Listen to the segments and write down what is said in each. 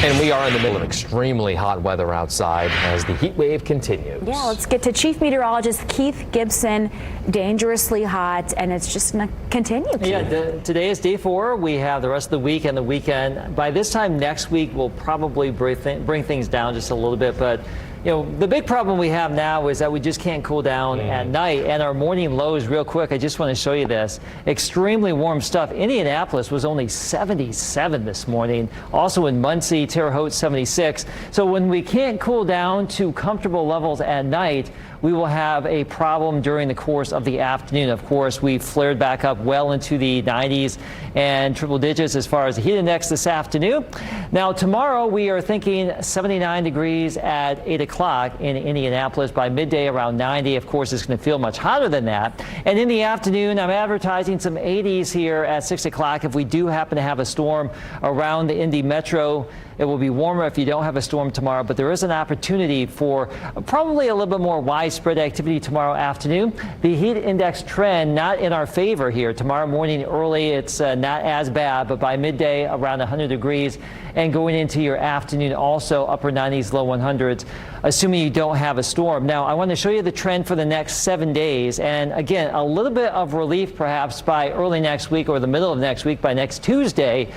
And we are in the middle of extremely hot weather outside as the heat wave continues. Yeah, let's get to Chief Meteorologist Keith Gibson. Dangerously hot, and it's just going to continue. Keith. Yeah, today is day 4. We have the rest of the week and the weekend. By this time next week, we'll probably bring things down just a little bit, but you know, the big problem we have now is that we just can't cool down at night, and our morning lows, real quick, I just want to show you this. Extremely warm stuff. Indianapolis was only 77 this morning. Also in Muncie, Terre Haute, 76. So when we can't cool down to comfortable levels at night, we will have a problem during the course of the afternoon. Of course, we flared back up well into the 90s and triple digits as far as the heat index this afternoon. Now, tomorrow we are thinking 79 degrees at 8 o'clock in Indianapolis. By midday, around 90. Of course, it's going to feel much hotter than that. And in the afternoon, I'm advertising some 80s here at 6 o'clock. If we do happen to have a storm around the Indy metro, it will be warmer if you don't have a storm tomorrow, but there is an opportunity for probably a little bit more widespread activity tomorrow afternoon. The heat index trend not in our favor here. Tomorrow morning early, it's not as bad, but by midday around 100 degrees, and going into your afternoon also upper 90s, low 100s, assuming you don't have a storm. Now, I want to show you the trend for the next 7 days, and again, a little bit of relief perhaps by early next week or the middle of next week, by next Tuesday.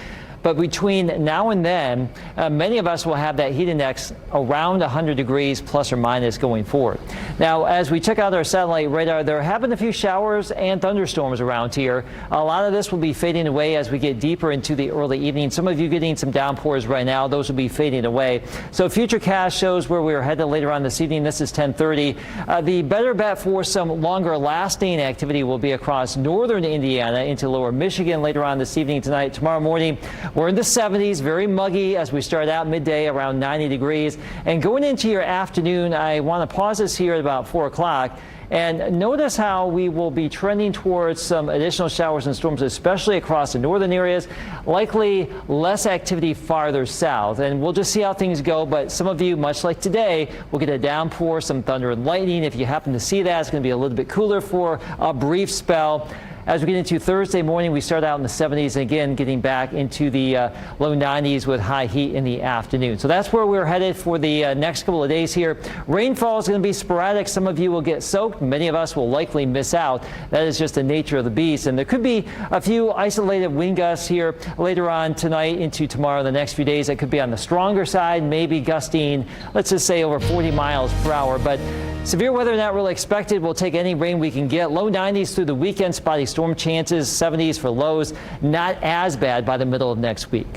But between now and then, many of us will have that heat index around 100 degrees plus or minus going forward. Now, as we check out our satellite radar, there have been a few showers and thunderstorms around here. A lot of this will be fading away as we get deeper into the early evening. Some of you getting some downpours right now. Those will be fading away. So Futurecast shows where we are headed later on this evening. This is 10:30. The better bet for some longer lasting activity will be across northern Indiana into lower Michigan later on this evening, tonight, tomorrow morning. We're in the 70s, very muggy as we start out midday around 90 degrees. And going into your afternoon, I want to pause this here at about 4 o'clock. And notice how we will be trending towards some additional showers and storms, especially across the northern areas. Likely less activity farther south. And we'll just see how things go. But some of you, much like today, will get a downpour, some thunder and lightning. If you happen to see that, it's going to be a little bit cooler for a brief spell. As we get into Thursday morning, we start out in the 70s, and again, getting back into the low 90s with high heat in the afternoon. So that's where we're headed for the next couple of days here. Rainfall is going to be sporadic. Some of you will get soaked. Many of us will likely miss out. That is just the nature of the beast. And there could be a few isolated wind gusts here later on tonight into tomorrow, the next few days. That could be on the stronger side, maybe gusting, let's just say, over 40 miles per hour. But severe weather not really expected. We'll take any rain we can get. Low 90s through the weekend, spotty storm chances, 70s for lows. Not as bad by the middle of next week.